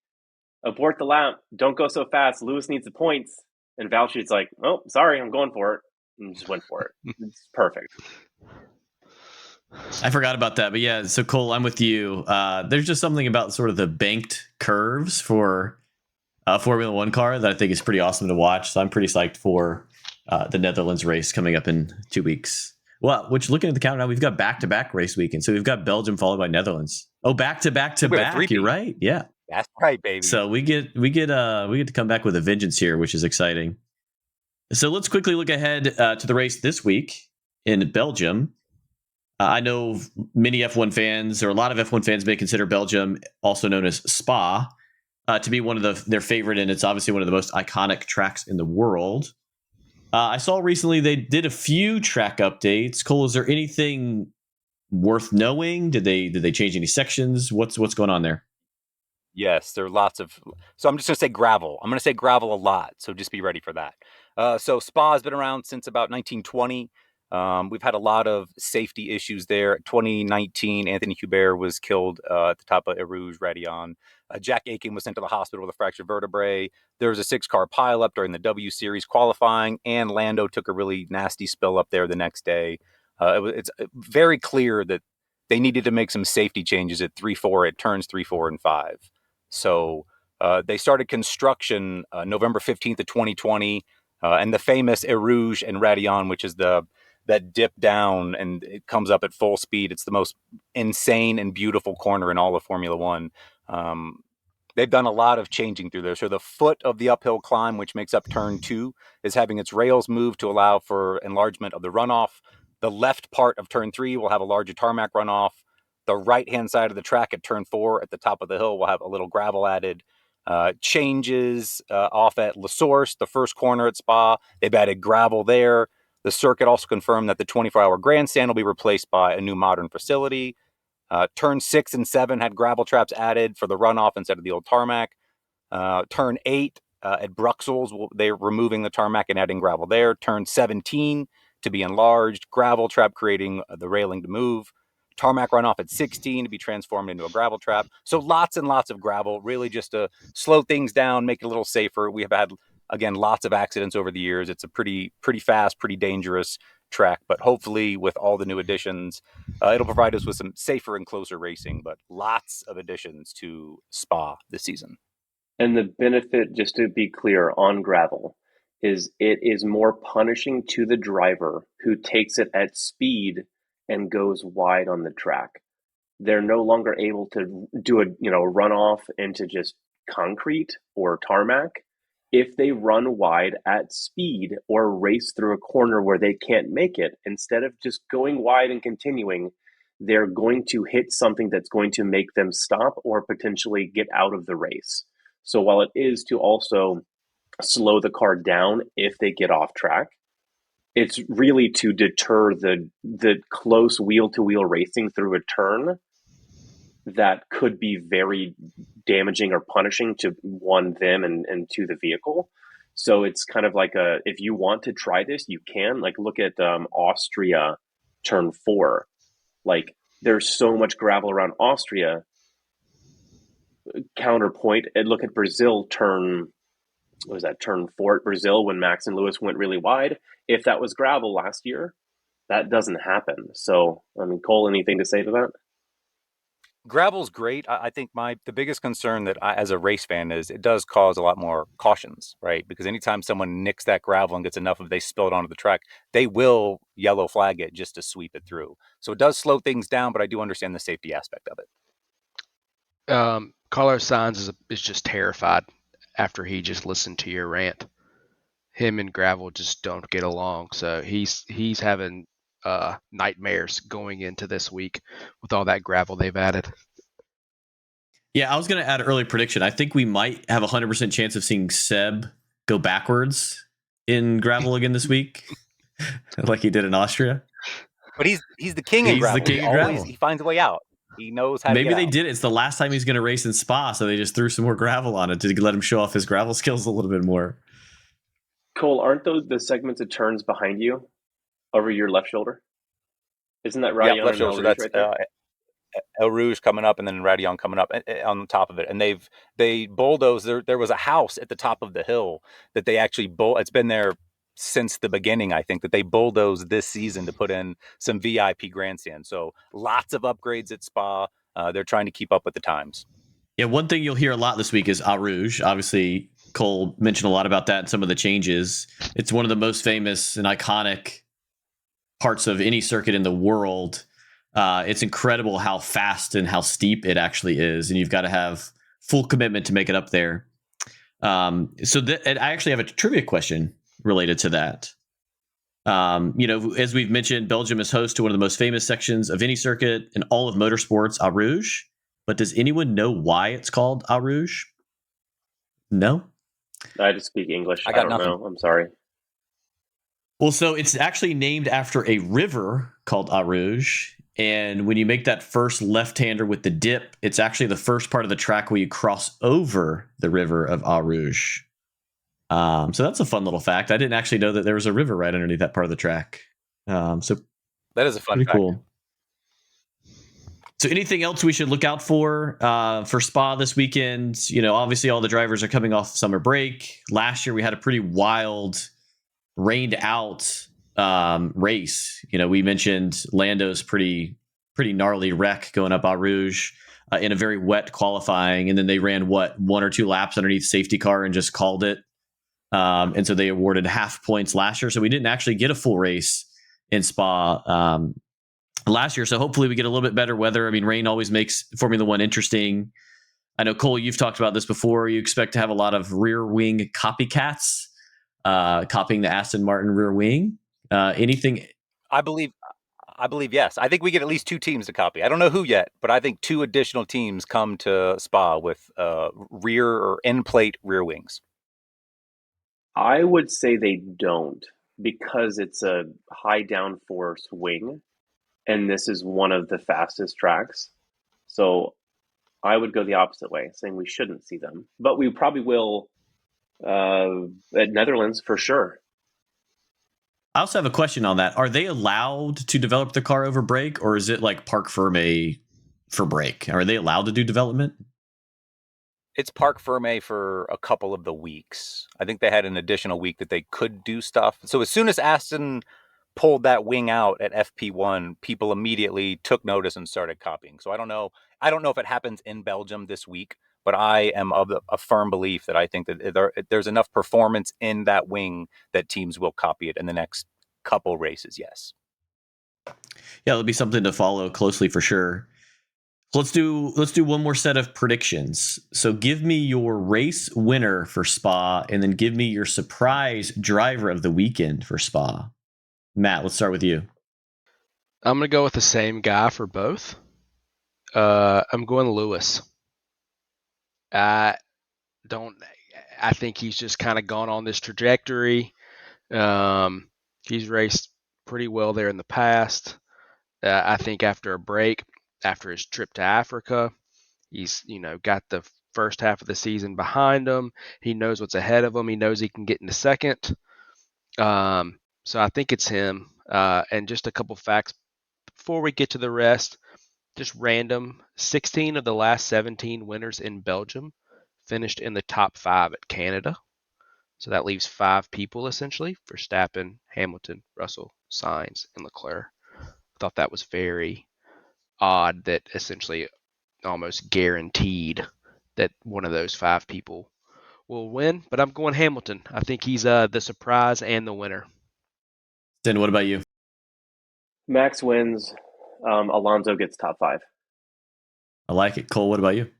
D: abort the lap. Don't go so fast. Lewis needs the points. And Valtteri's like, oh, sorry, I'm going for it. And just went for it. It's perfect.
B: I forgot about that, but yeah. So Cole, I'm with you. There's just something about sort of the banked curves for a Formula One car that I think is pretty awesome to watch. So I'm pretty psyched for the Netherlands race coming up in 2 weeks. Well, which looking at the countdown, we've got back-to-back race weekend. So we've got Belgium followed by Netherlands. Oh, back-to-back-to-back. You're right. Yeah,
E: that's right, baby.
B: So we get to come back with a vengeance here, which is exciting. So let's quickly look ahead to the race this week in Belgium. I know many F1 fans, or a lot of F1 fans, may consider Belgium, also known as Spa, to be one of their favorite, and it's obviously one of the most iconic tracks in the world. I saw recently they did a few track updates. Cole, is there anything worth knowing? Did they change any sections? What's going on there?
E: Yes, there are lots of. So I'm just going to say gravel. I'm going to say gravel a lot. So just be ready for that. So Spa has been around since about 1920. We've had a lot of safety issues there. 2019, Anthony Hubert was killed at the top of Eau Rouge, Radillon. Jack Aiken was sent to the hospital with a fractured vertebrae. There was a 6-car pileup during the W Series qualifying, and Lando took a really nasty spill up there the next day. It's very clear that they needed to make some safety changes at 3-4. It turns 3, 4, and 5. So they started construction November 15th of 2020, and the famous Eau Rouge and Radillon, which is that dip down and it comes up at full speed. It's the most insane and beautiful corner in all of Formula One. They've done a lot of changing through there. So the foot of the uphill climb, which makes up turn 2, is having its rails moved to allow for enlargement of the runoff. The left part of turn 3 will have a larger tarmac runoff. The right-hand side of the track at turn 4 at the top of the hill will have a little gravel added. Changes off at La Source, the first corner at Spa. They've added gravel there. The circuit also confirmed that the 24-hour grandstand will be replaced by a new modern facility. Turn 6 and 7 had gravel traps added for the runoff instead of the old tarmac. Turn 8 at Bruxelles, they're removing the tarmac and adding gravel there. Turn 17 to be enlarged. Gravel trap creating the railing to move. Tarmac runoff at 16 to be transformed into a gravel trap. So lots and lots of gravel, really just to slow things down, make it a little safer. We have had, again, lots of accidents over the years. It's a pretty fast, pretty dangerous track, but hopefully with all the new additions, it'll provide us with some safer and closer racing, but lots of additions to Spa this season.
D: And the benefit, just to be clear, on gravel is it is more punishing to the driver who takes it at speed and goes wide on the track. They're no longer able to do a runoff into just concrete or tarmac. If they run wide at speed or race through a corner where they can't make it, instead of just going wide and continuing, they're going to hit something that's going to make them stop or potentially get out of the race. So while it is to also slow the car down if they get off track, it's really to deter the close wheel-to-wheel racing through a turn that could be very damaging or punishing to them and to the vehicle. So it's kind of like if you want to try this, you can. Like, look at Austria turn 4. Like, there's so much gravel around Austria. Counterpoint, and look at Brazil turn 4 at Brazil when Max and Lewis went really wide. If that was gravel last year, that doesn't happen. So, I mean, Cole, anything to say to that?
E: Gravel's great. I think the biggest concern that I, as a race fan, is it does cause a lot more cautions, right? Because anytime someone nicks that gravel and gets enough of it, they spill it onto the track, they will yellow flag it just to sweep it through. So it does slow things down, but I do understand the safety aspect of it.
C: Carlos Sainz is just terrified after he just listened to your rant. Him and gravel just don't get along, so he's having nightmares going into this week with all that gravel they've added.
B: Yeah, I was going to add an early prediction. I think we might have a 100% chance of seeing Seb go backwards in gravel again this week, like he did in Austria.
E: But he's the king in gravel.
B: The king in gravel.
E: He finds a way out. He knows how
B: Maybe
E: to get
B: they
E: out.
B: did it. It's the last time he's going to race in Spa, so they just threw some more gravel on it to let him show off his gravel skills a little bit more.
D: Cole, aren't those the segments of turns behind you over your left shoulder? Isn't that Radillon?
E: Yeah, left shoulder. That's right Eau Rouge coming up, and then Radillon coming up on top of it. And they bulldozed. There was a house at the top of the hill that they actually it's been there since the beginning, I think, that they bulldozed this season to put in some VIP grandstands. So lots of upgrades at Spa. They're trying to keep up with the times.
B: Yeah, one thing you'll hear a lot this week is Eau Rouge. Obviously, Cole mentioned a lot about that and some of the changes. It's one of the most famous and iconic parts of any circuit in the world. It's incredible how fast and how steep it actually is, and you've got to have full commitment to make it up there. I actually have a trivia question related to that. As we've mentioned, Belgium is host to one of the most famous sections of any circuit in all of motorsports, Eau Rouge. But does anyone know why it's called Eau Rouge? No?
D: I just speak English.
E: I got
D: don't
E: nothing.
D: know. I'm sorry.
B: Well, so it's actually named after a river called Eau Rouge And when you make that first left-hander with the dip, it's actually the first part of the track where you cross over the river of Eau Rouge. So that's a fun little fact. I didn't actually know that there was a river right underneath that part of the track. So
E: that is a fun
B: pretty
E: fact.
B: Cool. So anything else we should look out for Spa this weekend? You know, obviously all the drivers are coming off summer break. Last year we had a pretty wild, rained out race. You know, we mentioned Lando's pretty gnarly wreck going up Eau Rouge in a very wet qualifying, and then they ran one or two laps underneath safety car and just called it. And so they awarded half points last year. So we didn't actually get a full race in Spa last year. So hopefully we get a little bit better weather. I mean, rain always makes Formula One interesting. I know, Cole, you've talked about this before. You expect to have a lot of rear wing copycats copying the Aston Martin rear wing. Anything?
E: I believe yes. I think we get at least two teams to copy. I don't know who yet, but I think two additional teams come to Spa with rear or end plate rear wings.
D: I would say they don't, because it's a high downforce wing, and this is one of the fastest tracks. So I would go the opposite way, saying we shouldn't see them, but we probably will at Netherlands for sure.
B: I also have a question on that. Are they allowed to develop the car over break, or is it like Parc Fermé for break? Are they allowed to do development?
E: It's Parc Fermé for a couple of the weeks. I think they had an additional week that they could do stuff. So as soon as Aston pulled that wing out at FP1, people immediately took notice and started copying. So I don't know if it happens in Belgium this week, but I am of a firm belief that I think that there's enough performance in that wing that teams will copy it in the next couple races. Yes.
B: Yeah, it'll be something to follow closely for sure. Let's do one more set of predictions. So give me your race winner for Spa, and then give me your surprise driver of the weekend for Spa. Matt, let's start with you.
C: I'm going to go with the same guy for both. I'm going Lewis. I think he's just kind of gone on this trajectory. He's raced pretty well there in the past. I think after a break, after his trip to Africa, he's got the first half of the season behind him. He knows what's ahead of him. He knows he can get into second. So I think it's him. And just a couple facts before we get to the rest, just random. 16 of the last 17 winners in Belgium finished in the top 5 at Canada. So that leaves 5 people essentially: Verstappen, Hamilton, Russell, Sainz, and Leclerc. I thought that was very odd that essentially almost guaranteed that one of those 5 people will win. But I'm going Hamilton. I think he's the surprise and the winner.
B: Then what about you?
D: Max wins. Alonso gets top 5.
B: I like it. Cole, what about you?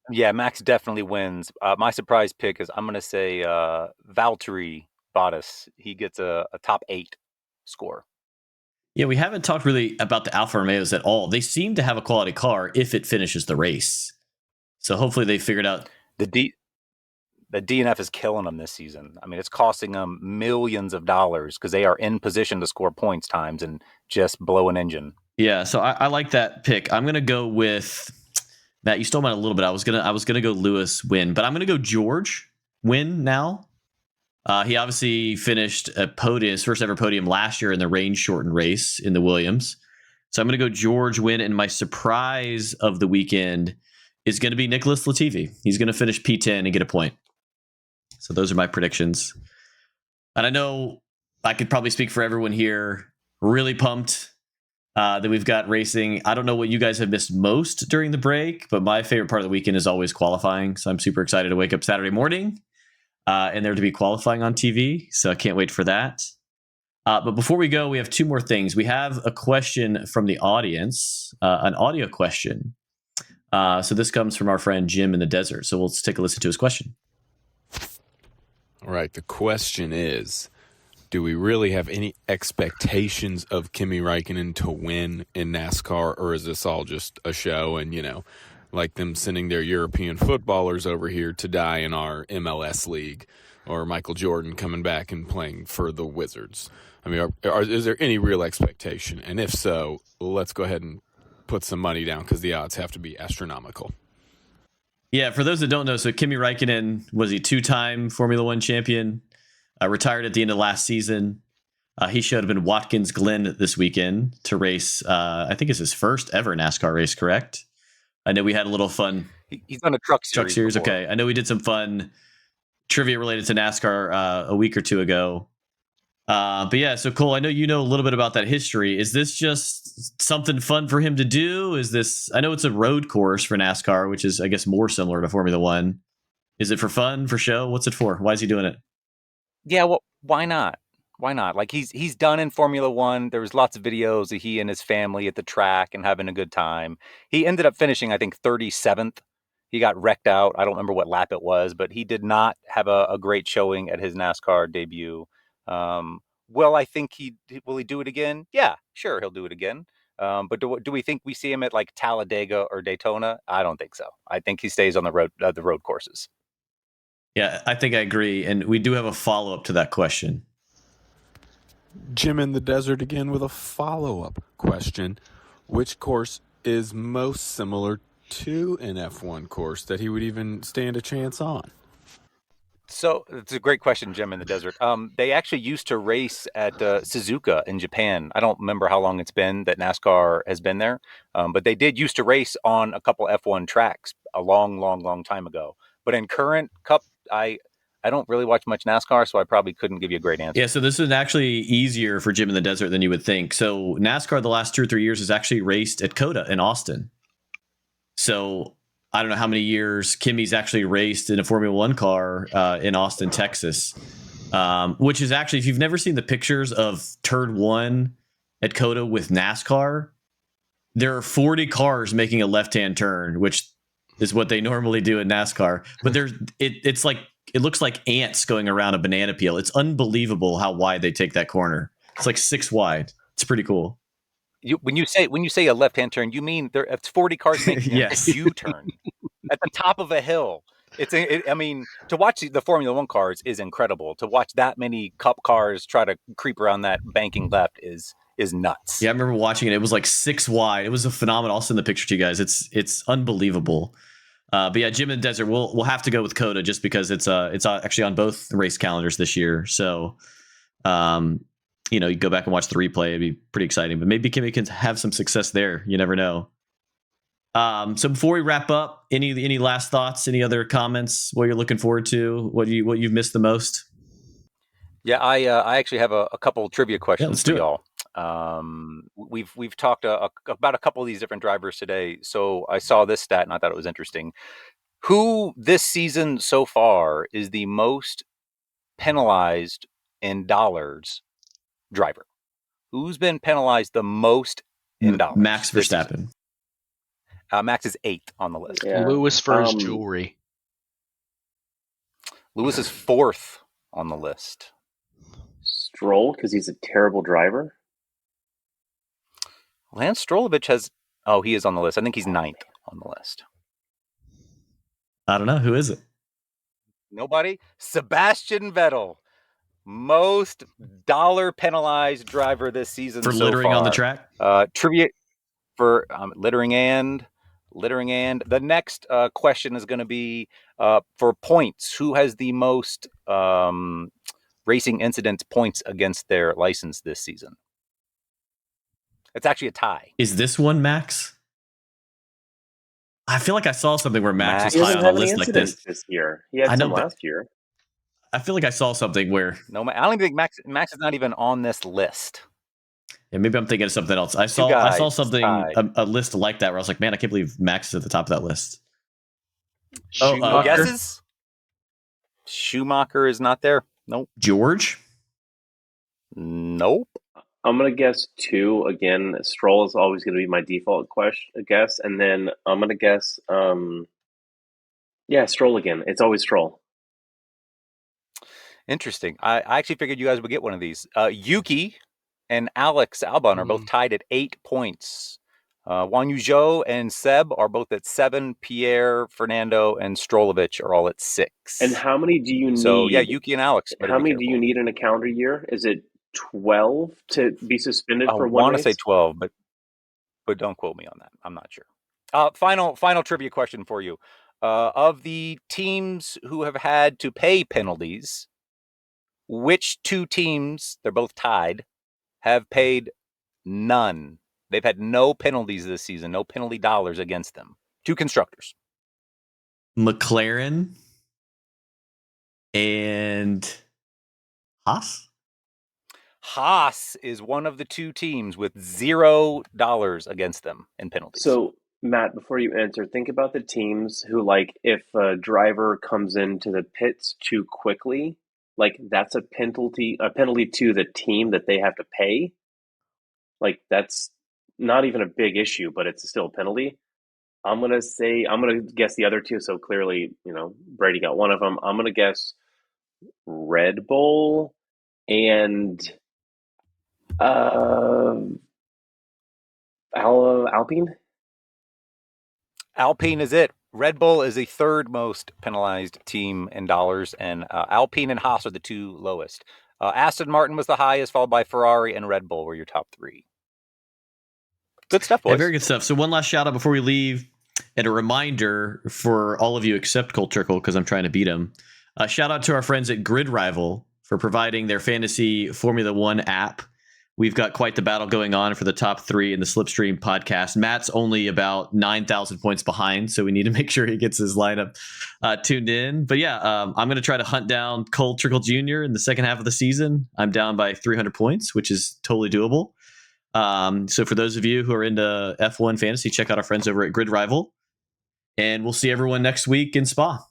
E: Yeah, Max definitely wins. My surprise pick is, I'm going to say Valtteri Bottas. He gets a top 8 score.
B: Yeah, we haven't talked really about the Alfa Romeos at all. They seem to have a quality car if it finishes the race. So hopefully they figured out.
E: The DNF is killing them this season. I mean, it's costing them millions of dollars because they are in position to score points times and just blow an engine.
B: Yeah, so I like that pick. I'm gonna go with Matt. You stole mine a little bit. I was gonna go Lewis win, but I'm gonna go George win now. He obviously finished his first ever podium last year in the rain shortened race in the Williams. So I'm gonna go George win, and my surprise of the weekend is gonna be Nicholas Latifi. He's gonna finish P10 and get a point. So those are my predictions. And I know I could probably speak for everyone here. Really pumped that we've got racing. I don't know what you guys have missed most during the break, but my favorite part of the weekend is always qualifying. So I'm super excited to wake up Saturday morning and there to be qualifying on TV. So I can't wait for that. But before we go, we have 2 more things. We have a question from the audience, an audio question. So this comes from our friend Jim in the desert. So let's take a listen to his question.
F: All right. The question is, do we really have any expectations of Kimi Raikkonen to win in NASCAR, or is this all just a show and, like them sending their European footballers over here to die in our MLS league, or Michael Jordan coming back and playing for the Wizards? I mean, is there any real expectation? And if so, let's go ahead and put some money down because the odds have to be astronomical.
B: Yeah, for those that don't know, so Kimi Raikkonen was a 2-time Formula One champion, retired at the end of last season. He showed up in Watkins Glen this weekend to race, I think it's his first ever NASCAR race, correct? I know we had a little fun.
E: He's done a truck series. Before.
B: Okay. I know we did some fun trivia related to NASCAR a week or two ago. But yeah, so Cole, I know you know a little bit about that history. Is this just something fun for him to do? Is this, I know it's a road course for NASCAR, which is, I guess, more similar to Formula One. Is it for fun, for show? What's it for? Why is he doing it?
E: Yeah, well, why not? Why not? Like he's done in Formula One. There was lots of videos of he and his family at the track and having a good time. He ended up finishing, I think, 37th. He got wrecked out. I don't remember what lap it was, but he did not have a great showing at his NASCAR debut. Well, I think will he do it again? Yeah, sure, he'll do it again. But do we think we see him at like Talladega or Daytona? I don't think so. I think he stays on the road courses.
B: Yeah, I think I agree. And we do have a follow-up to that question.
F: Jim in the Desert again with a follow-up question. Which course is most similar to an F1 course that he would even stand a chance on?
E: So it's a great question, Jim in the Desert. They actually used to race at Suzuka in Japan. I don't remember how long it's been that NASCAR has been there, but they did used to race on a couple F1 tracks a long time ago. But in current Cup, I don't really watch much NASCAR, so I probably couldn't give you a great answer.
B: Yeah, so this is actually easier for Jim in the Desert than you would think. So NASCAR the last 2 or 3 years has actually raced at COTA in Austin. So I don't know how many years Kimi's actually raced in a Formula One car in Austin, Texas, which is actually, if you've never seen the pictures of Turn 1 at COTA with NASCAR, there are 40 cars making a left-hand turn, which is what they normally do in NASCAR. But it's like, it looks like ants going around a banana peel. It's unbelievable how wide they take that corner. It's like 6 wide. It's pretty cool.
E: When you say a left-hand turn, you mean it's 40 cars making
B: yes.
E: a U-turn at the top of a hill. I mean, to watch the Formula One cars is incredible. To watch that many Cup cars try to creep around that banking left is nuts.
B: Yeah, I remember watching it. It was like 6 wide. It was a phenomenal. I'll send the picture to you guys. It's unbelievable. But yeah, Jim in the Desert, we'll have to go with COTA just because it's actually on both race calendars this year. So, you go back and watch the replay. It'd be pretty exciting. But maybe Kimi can have some success there. You never know. So before we wrap up, any last thoughts? Any other comments? What you're looking forward to? What you've missed the most?
E: Yeah, I actually have a couple trivia questions for y'all. We've talked about a couple of these different drivers today. So I saw this stat and I thought it was interesting. Who this season so far is the most penalized in dollars driver? Who's been penalized the most in dollars?
B: Max Verstappen.
E: Max is 8th on the list.
C: Yeah. Lewis for his jewelry.
E: Lewis is 4th on the list.
D: Stroll, because he's a terrible driver.
E: Lance Strolovich he is on the list. I think he's 9th on the list.
B: I don't know. Who is it?
E: Nobody? Sebastian Vettel. Most dollar penalized driver this season
B: for
E: so
B: littering
E: far.
B: On the track.
E: Trivia for littering and the next question is going to be for points. Who has the most racing incidents points against their license this season? It's actually a tie.
B: Is this one Max? I feel like I saw something where Max was high on a list like this
D: year. He had some last year.
B: I feel like I saw something where
E: I don't think Max is not even on this list.
B: Yeah, maybe I'm thinking of something else. I saw something a list like that where I was like, man, I can't believe Max is at the top of that list.
E: No guesses? Schumacher is not there. Nope.
B: George?
E: Nope.
D: I'm going to guess 2. Again, Stroll is always going to be my default guess. And then I'm going to guess, Stroll again. It's always Stroll.
E: Interesting. I actually figured you guys would get one of these. Yuki and Alex Albon are both tied at 8 points. Wang Yuzhou and Seb are both at 7. Pierre, Fernando, and Strolovich are all at 6.
D: And how many do you need?
E: So, yeah, Yuki and Alex.
D: How many do you need in a calendar year? Is it 12 to be suspended
E: I
D: for one
E: want to
D: race.
E: say 12, but don't quote me on that. I'm not sure. Final trivia question for you. Of the teams who have had to pay penalties, which two teams, they're both tied, have paid none? They've had no penalties this season, no penalty dollars against them. Two constructors.
B: McLaren and Haas.
E: Haas is one of the two teams with $0 against them in penalties.
D: So, Matt, before you answer, think about the teams who, like, if a driver comes into the pits too quickly, like that's a penalty to the team that they have to pay. Like that's not even a big issue, but it's still a penalty. I'm gonna guess the other two. So clearly, Brady got one of them. I'm gonna guess Red Bull and Alpine.
E: Alpine is it. Red Bull is the third most penalized team in dollars, and Alpine and Haas are the two lowest. Aston Martin was the highest, followed by Ferrari and Red Bull were your top three. Good stuff, boys.
B: Yeah, very good stuff. So one last shout out before we leave, and a reminder for all of you except Cole Trickle, because I'm trying to beat him. Shout out to our friends at Grid Rival for providing their fantasy Formula One app. We've got quite the battle going on for the top three in the Slipstream podcast. Matt's only about 9,000 points behind, so we need to make sure he gets his lineup tuned in. But yeah, I'm going to try to hunt down Cole Trickle Jr. in the second half of the season. I'm down by 300 points, which is totally doable. So for those of you who are into F1 fantasy, check out our friends over at Grid Rival. And we'll see everyone next week in Spa.